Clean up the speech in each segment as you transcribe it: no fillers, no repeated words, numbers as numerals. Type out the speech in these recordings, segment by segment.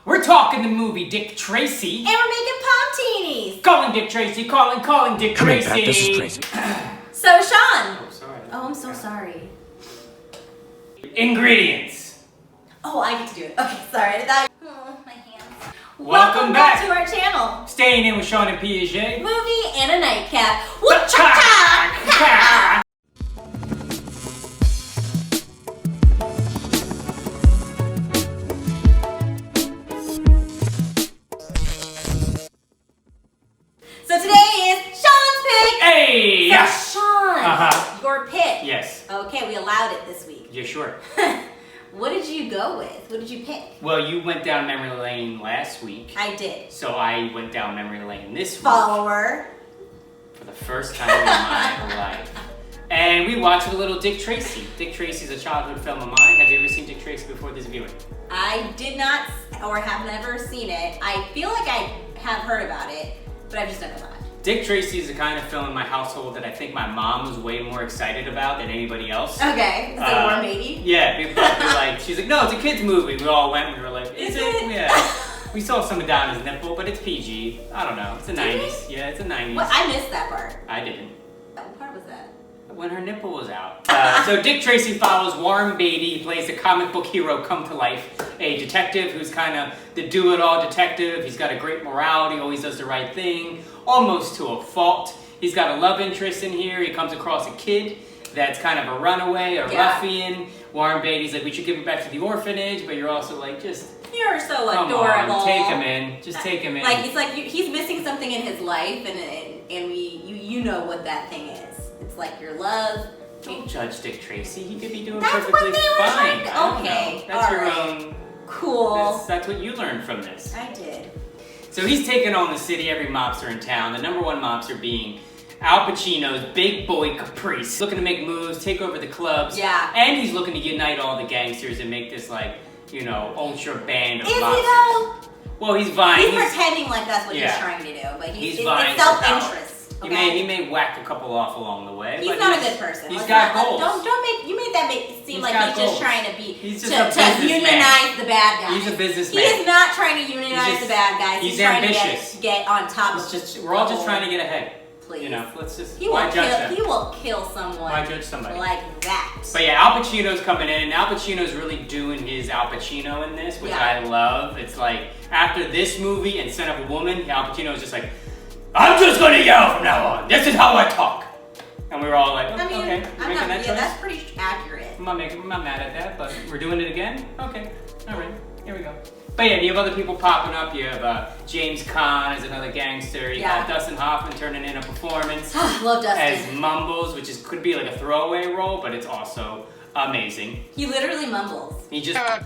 We're talking the movie Dick Tracy. And we're making Pomtinis. Calling Dick Tracy, calling Dick Tracy. Back, this is Tracy. So, Sean. Oh, sorry. Oh, I'm so sorry. Ingredients. Oh, I get to do it. Okay, sorry. I thought. Oh, my hands. Welcome back to our channel. Staying in with Sean and Piaget. Movie and a nightcap. Woo-cha-cha! So today is Sean's pick. Hey! So Sean, your pick. Yes. Okay, we allowed it this week. Yeah, sure. What did you go with? What did you pick? Well, you went down memory lane last week. I did. So I went down memory lane this week. Follower. For the first time in my life. And we watched a little Dick Tracy. Dick Tracy's a childhood film of mine. Have you ever seen Dick Tracy before this viewing? I did not, or have never seen it. I feel like I have heard about it, but I've just never watched. Dick Tracy is the kind of film in my household that I think my mom was way more excited about than anybody else. Okay, is it a warm baby? Yeah, people were like, she's like, no, it's a kid's movie. We all went, we were like, is it? Yeah. We saw some of Donna's nipple, but it's PG. I don't know, it's the 90s. Yeah, it's the 90s. What? I missed that part. I didn't. What part was that? When her nipple was out. So Dick Tracy follows Warren Beatty. He plays the comic book hero come to life. A detective who's kind of the do-it-all detective. He's got a great morality, always does the right thing, almost to a fault. He's got a love interest in here. He comes across a kid that's kind of a runaway, a ruffian. Warren Beatty's like, we should give him back to the orphanage, but you're also like, just... You're so come adorable. on, take him in. Just take him in. Like, it's like he's missing something in his life, and you know what that thing is. It's like your love. Don't judge Dick Tracy. He could be doing That's perfectly what they were fine. trying to- I don't okay, know. That's your alright. own... Cool. That's what you learned from this. I did. So he's taking on the city, every mobster in town. The number one mobster being Al Pacino's big boy Caprice. Looking to make moves, take over the clubs. Yeah. And he's looking to unite all the gangsters and make this like, you know, ultra band of Is he mobsters. though? Well, he's vying. He's pretending like that's what Yeah. he's trying to do, but He's it's vying for self-interest. Okay? He may whack a couple off along the way. He's but not a good person. He's Let's got not- goals. Don't make you made that seem like got he's just goals. trying to be He's just to a businessman. unionize the bad guys. He's a businessman. He is not trying to unionize He's just- the bad guys. he's trying ambitious. to get on top It's of. just we're all just trying to get ahead. Please. You know, let's just He why will judge kill. them? He will kill someone. Why judge somebody? Like that. But yeah, Al Pacino's coming in, and Al Pacino's really doing his Al Pacino in this, which I love. It's like, after this movie and Son of a Woman, Al Pacino's just like, I'm just gonna yell from now on. This is how I talk. And we were all like, oh, I mean, okay, I'm making not. that Yeah, choice. that's pretty accurate. I'm not mad at that, but we're doing it again? Okay, all right, here we go. But yeah, you have other people popping up. You have James Caan as another gangster. You got Dustin Hoffman turning in a performance Love Dustin. as Mumbles, which could be like a throwaway role, but it's also amazing. He literally mumbles. He just I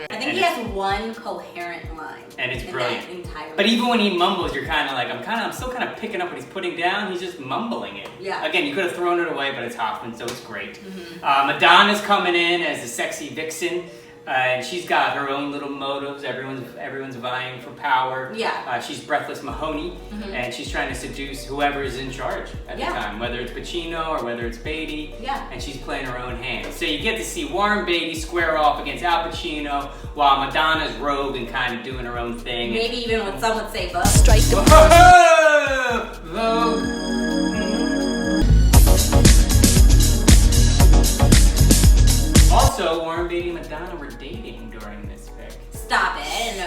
think he has one coherent line. And it's in brilliant. that entire But even when he mumbles, you're kind of like, I'm still kind of picking up what he's putting down. He's just mumbling it. Yeah. Again, you could have thrown it away, but it's Hoffman, so it's great. Madonna's coming in as the sexy vixen. And she's got her own little motives. Everyone's vying for power. Yeah. She's Breathless Mahoney, and she's trying to seduce whoever is in charge at the time, whether it's Pacino or whether it's Beatty. Yeah. And she's playing her own hand. So you get to see Warren Beatty square off against Al Pacino, while Madonna's rogue and kind of doing her own thing. Maybe even what some would say, Vogue. Strike the Vogue. Also, Warren Beatty and Madonna were dating during this pick. Stop it, I didn't know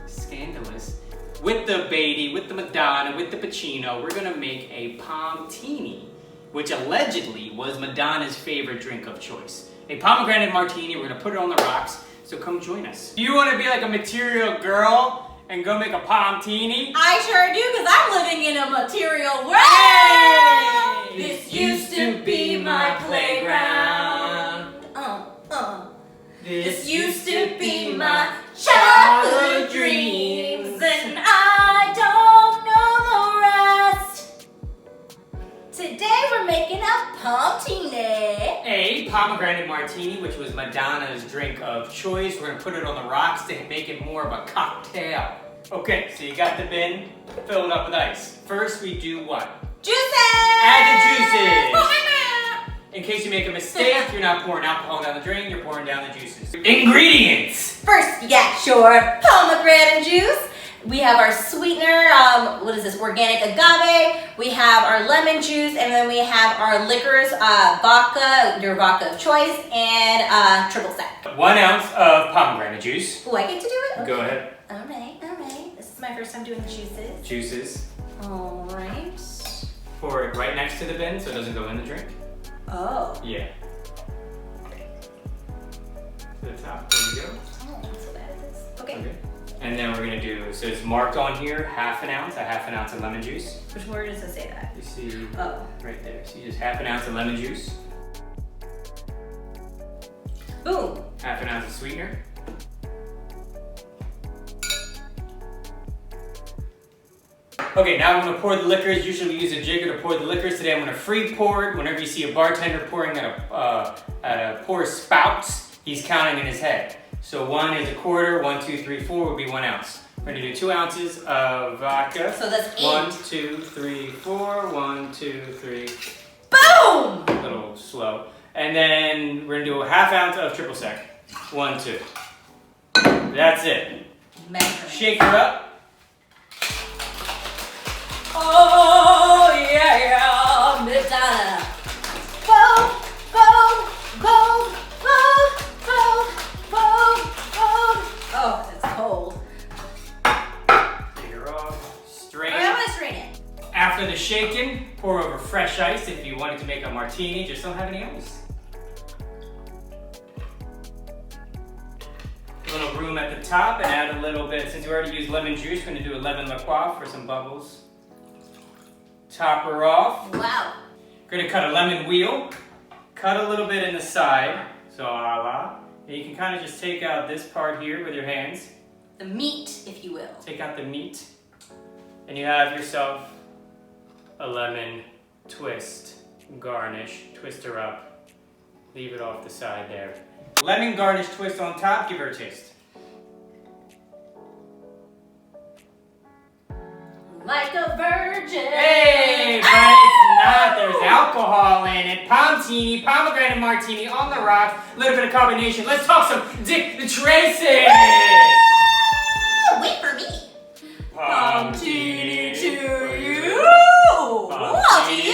Scandalous. With the Beatty, with the Madonna, with the Pacino, we're gonna make a Pomtini, which allegedly was Madonna's favorite drink of choice. A pomegranate martini, we're gonna put it on the rocks, so come join us. Do you wanna be like a material girl and go make a Pomtini? I sure do, because I'm living in a material world! Hey! This used to be my playground. This used to be my childhood dreams, and I don't know the rest. Today we're making a Pomtini. A pomegranate martini, which was Madonna's drink of choice. We're gonna put it on the rocks to make it more of a cocktail. Okay, so you got the bin filled up with ice. First we do what? Juices! Add the juices! In case you make a mistake, you're not pouring alcohol down the drain, you're pouring down the juices. Ingredients! First, you got your pomegranate juice. We have our sweetener, what is this, organic agave. We have our lemon juice, and then we have our liquors, vodka, your vodka of choice, and triple sec. 1 ounce of pomegranate juice. Oh, I get to do it? Okay. Go ahead. All right. This is my first time doing juices. Juices. All right. Pour it right next to the bin so it doesn't go in the drink. Oh. Yeah. To the top, there you go. Oh, not so bad at this. Okay. And then we're gonna do, so it's marked on here, a half an ounce of lemon juice. Which word does it say that? You see, Oh. right there. So you just half an ounce of lemon juice. Boom. Half an ounce of sweetener. Okay, now I'm gonna pour the liquors. Usually we use a jigger to pour the liquors. Today I'm gonna free pour it. Whenever you see a bartender pouring at a pour spouts, he's counting in his head. So 1 is a quarter, 1, 2, 3, 4 would be 1 ounce. We're gonna do 2 ounces of vodka. So that's 8. 1, 2, 3, 4, 1, 2, 3. Boom! A little slow. And then we're gonna do a half ounce of triple sec. 1, 2. That's it. Measuring. Shake her up. Oh, yeah, Madonna. Boom, boom, boom, boom, boom, boom, boom. Oh, that's cold. Take her off. Strain. Okay, I'm gonna strain it. After the shaking, pour over fresh ice if you wanted to make a martini, just don't have any ice. A little room at the top and add a little bit, since we already used lemon juice, we're gonna do a lemon liqueur for some bubbles. Top her off. Wow. We're gonna cut a lemon wheel. Cut a little bit in the side, so a la. And you can kind of just take out this part here with your hands. The meat, if you will. Take out the meat. And you have yourself a lemon twist garnish. Twist her up. Leave it off the side there. Lemon garnish twist on top. Give her a taste. Like a virgin. Hey, but it's not. There's alcohol in it. Pomtini, pomegranate martini on the rocks. A little bit of carbonation. Let's talk some Dick Tracy. Wait for me. Pomtini to you. Well, to you.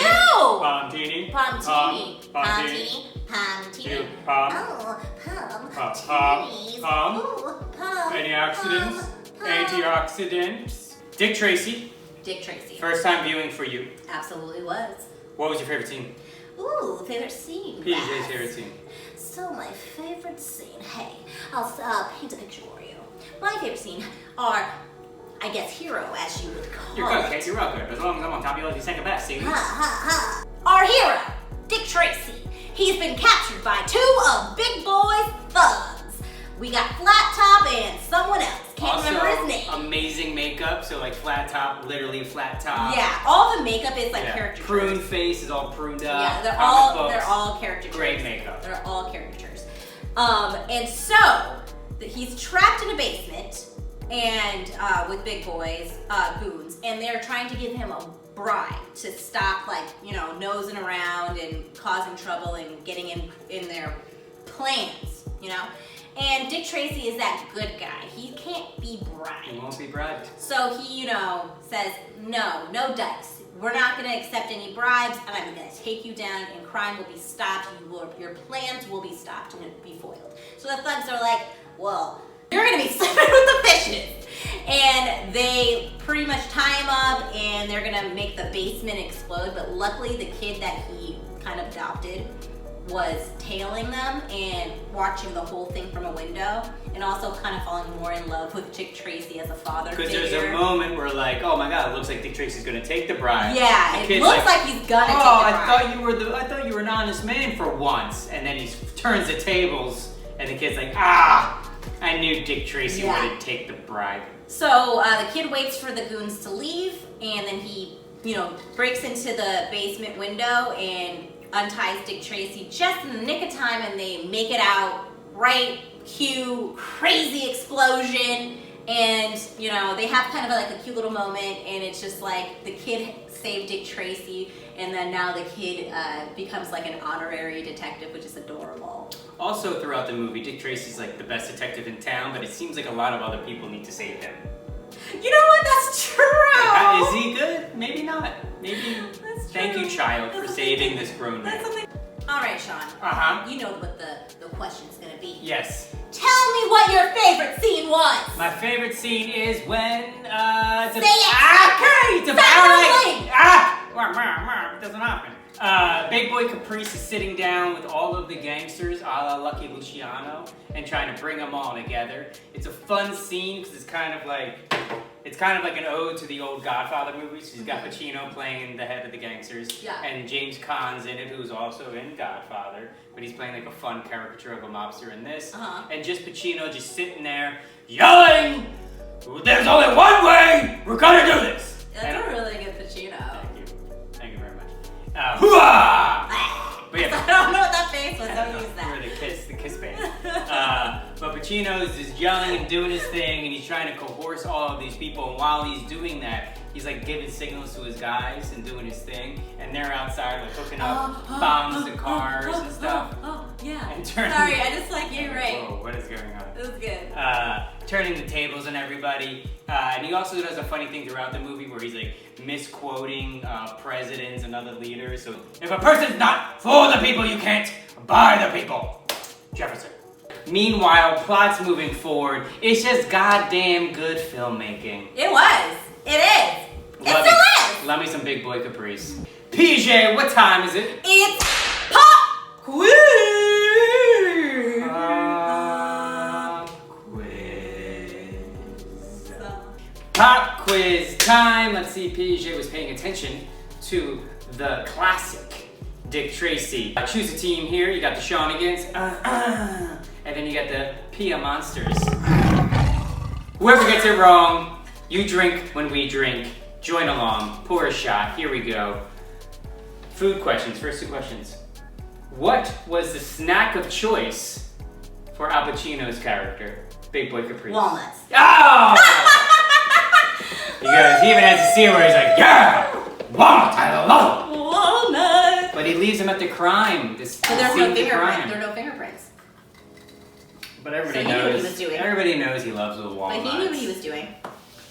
Pomtini. Pomtini. Pomtini. Pomtini. Pom. Oh, Pom. Pomtini. Pom. Ooh, pom. Antioxidants. Pom. Antioxidants. Dick Tracy. Dick Tracy. First time viewing for you. Absolutely was. What was your favorite scene? Ooh, favorite scene. PJ's favorite scene. So my favorite scene, hey, I'll paint a picture for you. My favorite scene are, I guess, hero, as you would call You're good, it. Kate. You're real good. As long as I'm on top, you like the second best, see? Ha ha ha. Our hero, Dick Tracy. He's been captured by 2 of Big Boy's thugs. We got Flat Top and someone else. Can't remember his name. Amazing makeup, so like flat top, literally flat top. Yeah, all the makeup is like caricature. Prune face is all pruned up. Yeah, they're Comic all books. caricatures. Great makeup. They're all caricatures. And so he's trapped in a basement and with big boys, goons, and they're trying to give him a bribe to stop, like, you know, nosing around and causing trouble and getting in their plans, you know. And Dick Tracy is that good guy. He can't be bribed. He won't be bribed. So he, you know, says, no dice. We're not going to accept any bribes, and I'm going to take you down, and crime will be stopped. Your plans will be stopped and be foiled. So the thugs are like, well, you're going to be sleeping with the fishes. And they pretty much tie him up, and they're going to make the basement explode. But luckily, the kid that he kind of adopted was tailing them and watching the whole thing from a window, and also kind of falling more in love with Dick Tracy as a father figure. Because there's a moment where, like, oh my god, it looks like Dick Tracy's gonna take the bribe. Yeah, it looks like he's gonna take the bribe. I thought you were an honest man for once. And then he turns the tables, and the kid's like, I knew Dick Tracy would take the bribe. So the kid waits for the goons to leave, and then he, you know, breaks into the basement window and unties Dick Tracy just in the nick of time, and they make it out. Right, cue, crazy explosion, and, you know, they have kind of like a cute little moment, and it's just like the kid saved Dick Tracy, and then now the kid becomes like an honorary detective, which is adorable. Also throughout the movie, Dick Tracy's like the best detective in town, but it seems like a lot of other people need to save him. You know what? That's true. Is he good? Maybe not. Maybe. That's Thank true. you, child, for That's saving this grown man. All right, Sean. Uh-huh. You know what the question's gonna be. Yes. Tell me what your favorite scene was. My favorite scene is when it's Say it. okay, it's about Say it doesn't happen. Big Boy Caprice is sitting down with all of the gangsters, a la Lucky Luciano, and trying to bring them all together. It's a fun scene because it's kind of like an ode to the old Godfather movies. You've got Pacino playing the head of the gangsters, Yeah. and James Caan's in it, who's also in Godfather, but he's playing like a fun caricature of a mobster in this. And just Pacino just sitting there yelling, "There's only one way we're gonna do this." That's a really good Pacino. Thank you very much. Hoo-ah! But yeah, I don't know what that face was. Don't use that. we're the kiss band. But Pacino's just yelling and doing his thing, and he's trying to coerce all of these people. And while he's doing that, he's like giving signals to his guys and doing his thing. And they're outside like hooking up bombs to cars and stuff. Yeah. And turning. Sorry, I just like you're right. Whoa, what is going on? It was good. Turning the tables on everybody. And he also does a funny thing throughout the movie where he's like misquoting presidents and other leaders. So if a person's not for the people, you can't buy the people. Jefferson. Meanwhile, plot's moving forward. It's just goddamn good filmmaking. It was. It is. It still is. Love me some Big Boy Caprice. Piaget, what time is it? It's pop quiz. Pop quiz time. Let's see, Piaget was paying attention to the classic Dick Tracy. Choose a team here. You got the Shawniggans, and then you got the Pia Monsters. Whoever gets it wrong, you drink when we drink. Join along. Pour a shot. Here we go. Food questions. First two questions. What was the snack of choice for Al Pacino's character, Big Boy Caprice? Walnuts. Oh! He even has a scene where he's like, "Yeah, walnuts, I love them." Walnuts. But he leaves him at the crime. But there's no fingerprints. There are no fingerprints. But everybody So he knew knows. what he was doing. Everybody knows he loves little But walnuts. he knew what he was doing.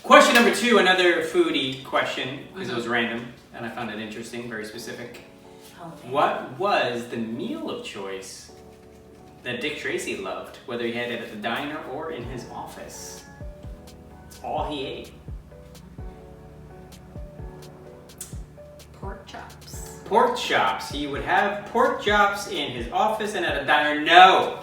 Question number 2, another foodie question, because it was random, and I found it interesting, very specific. Oh, What was the meal of choice that Dick Tracy loved, whether he had it at the diner or in his office? It's all he ate. Pork chops. Pork chops. He would have pork chops in his office and at a diner. No.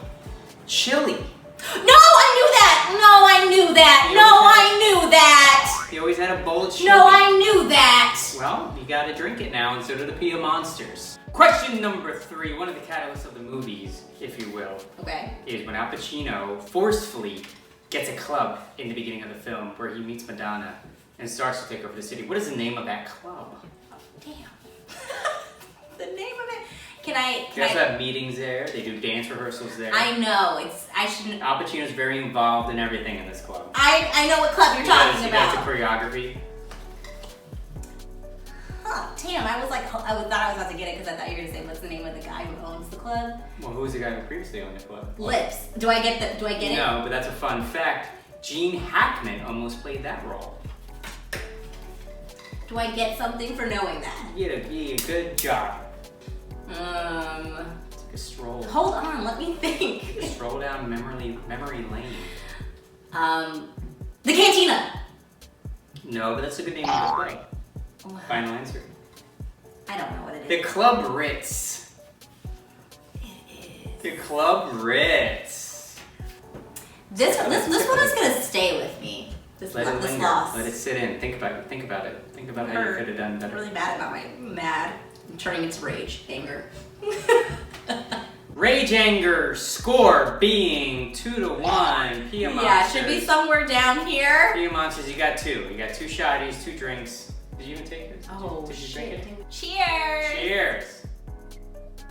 Chili. No, I knew that. No, I knew that. No, I knew that. He always had a bowl of chili. No, I knew that. Well, you gotta drink it now, and so do the Pia Monsters. Question number 3, one of the catalysts of the movies, if you will, Okay. is when Al Pacino forcefully gets a club in the beginning of the film where he meets Madonna and starts to take over the city. What is the name of that club? Damn. The name of it. Can I? They also have meetings there. They do dance rehearsals there. I know. I shouldn't. Al Pacino's very involved in everything in this club. I know what club you're talking He about. does the choreography. Huh, damn, I thought I was about to get it because I thought you were gonna say what's the name of the guy who owns the club? Well, who was the guy who previously owned the club? Lips. Do I get it? No, but that's a fun fact. Gene Hackman almost played that role. Do I get something for knowing that? You did a good job. It's like a stroll. Hold on, let me think. A stroll down memory lane. The Cantina. No, but that's a good name of the play. Final answer. I don't know what it is. The Club Ritz. It is. The Club Ritz. This one is gonna stay with me. This Let it linger. loss. Let it sit in. Think about it. Think about it. Think about how you could have done I'm better. really mad about my mad. I'm turning into rage, anger. Rage Anger score being 2-1. Pia Monsters. Yeah, it should be somewhere down here. Pia Monsters, you got 2. You got 2 shotties, 2 drinks. Did you even take it? Oh, Did you drink shit. it? Cheers. Cheers.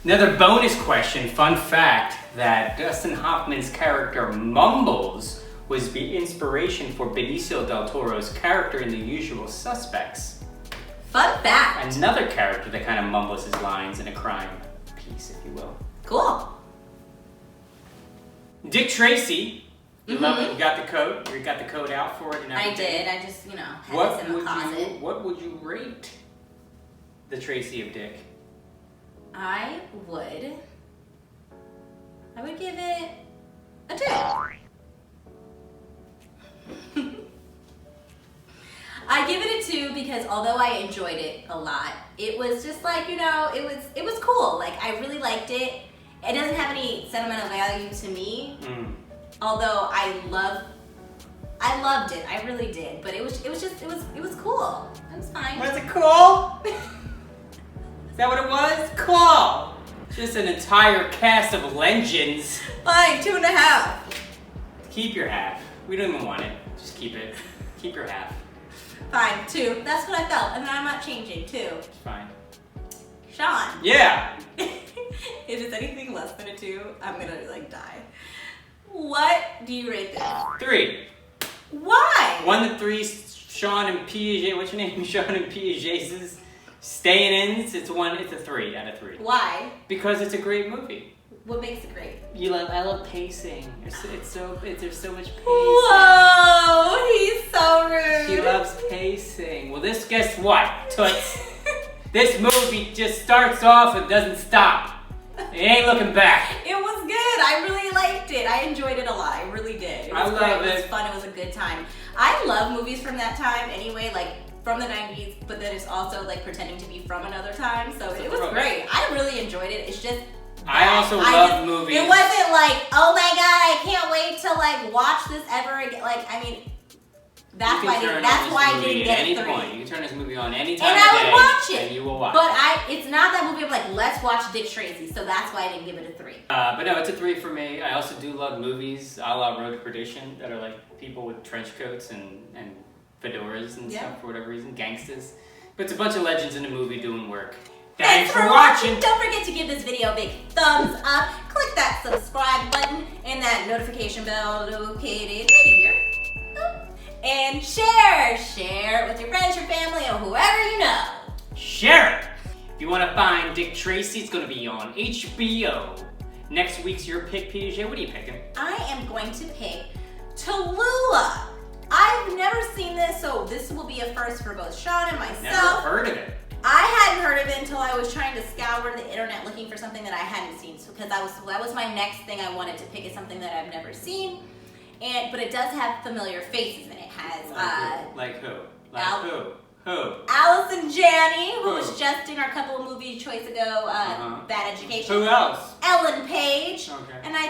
Another bonus question, fun fact, that Dustin Hoffman's character Mumbles was the inspiration for Benicio del Toro's character in The Usual Suspects. Fun fact. Another character that kind of mumbles his lines in a crime piece, if you will. Cool. Dick Tracy. You love it. You got the coat. You got the coat out for it and everything. I did. I just, had this in the closet. What would you rate the Tracy of Dick? I would give it a 2. I give it a 2 because although I enjoyed it a lot, it was just like, it was cool. Like, I really liked it. It doesn't have any sentimental value to me. Although I loved it. I really did. But it was cool. It was fine. Was it cool? Is that what it was? Cool. Just an entire cast of legends. Fine, 2.5. Keep your half. We don't even want it. Just keep it. Keep your half. Fine, 2. That's what I felt, and I'm not changing. 2. It's fine. Sean. Yeah. If it's anything less than a 2, I'm gonna die. What do you rate this? 3. Why? 1 to 3. Sean and Piaget. What's your name? Sean and Piaget's staying in. It's a 3 out of 3. Why? Because it's a great movie. What makes it great? I love pacing. There's so much pacing. Whoa, he's so rude. She loves pacing. Well, guess what, Toots? This movie just starts off and doesn't stop. It ain't looking back. It was good. I really liked it. I enjoyed it a lot. I really did. It was great. Love it. It was fun. It was a good time. I love movies from that time anyway, from the 90s, but then it's also pretending to be from another time. So it was great. I really enjoyed it. It's just I also love movies. It wasn't oh my god, I can't wait to watch this ever again. That's why I didn't get a 3. Point. You can turn this movie on any time and of I day, would watch it. and you will watch but it. It's not that movie of let's watch Dick Tracy, so that's why I didn't give it a 3. But no, it's a 3 for me. I also do love movies a la Road to Perdition that are people with trench coats and fedoras and stuff for whatever reason, gangsters. But it's a bunch of legends in the movie doing work. Thanks for watching. Don't forget to give this video a big thumbs up. Click that subscribe button and that notification bell located maybe here. And share it with your friends, your family, or whoever you know. Share it. If you want to find Dick Tracy, it's going to be on HBO. Next week's your pick, Piaget. What are you picking? I am going to pick Tallulah. I've never seen this, so this will be a first for both Sean and myself. Never heard of it. I hadn't heard of it until I was trying to scour the internet looking for something that I hadn't seen. Because that was my next thing I wanted to pick, is something that I've never seen. But it does have familiar faces in it. It has like who? Who? Allison Janney, who was just in our couple of movie choice ago, Bad Education. Who else? Ellen Page. Okay. And I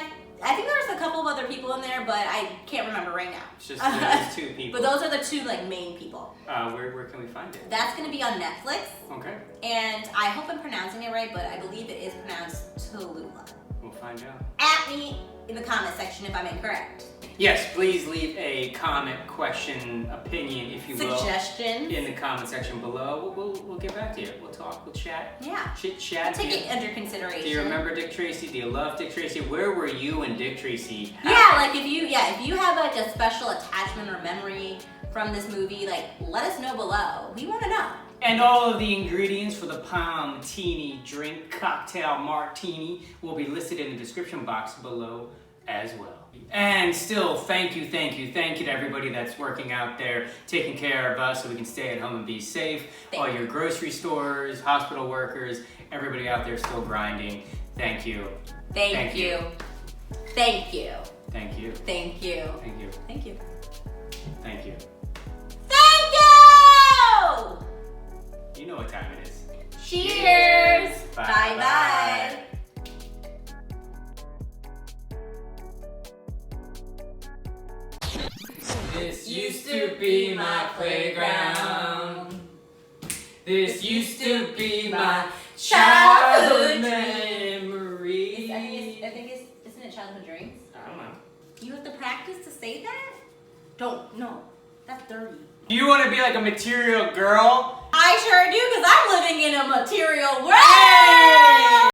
think there's a couple of other people in there, but I can't remember right now. It's just those 2 people. But those are the 2 main people. Where can we find it? That's going to be on Netflix. Okay. And I hope I'm pronouncing it right, but I believe it is pronounced Tallulah. We'll find out. At me in the comment section if I'm incorrect. Yes, please leave a comment, question, opinion, if you will. Suggestions. In the comment section below. We'll get back to you. We'll talk. We'll chat. Yeah. Chit chat. Take it under consideration. Do you remember Dick Tracy? Do you love Dick Tracy? Where were you in Dick Tracy? Yeah, if you have a special attachment or memory from this movie, let us know below. We want to know. And all of the ingredients for the Pomtini drink cocktail Martini will be listed in the description box below as well. And still, thank you to everybody that's working out there, taking care of us so we can stay at home and be safe. All your grocery stores, hospital workers, everybody out there still grinding. Thank you. Thank you. Thank you. Thank you. Thank you. Thank you. Thank you. Thank you. Thank you! You know what time it is. Cheers! Bye-bye. This used to be my playground. This used to be my childhood memory. I think isn't it childhood dreams? I don't know. You have to practice to say that? No, that's dirty. Do you want to be like a material girl? I sure do, because I'm living in a material world!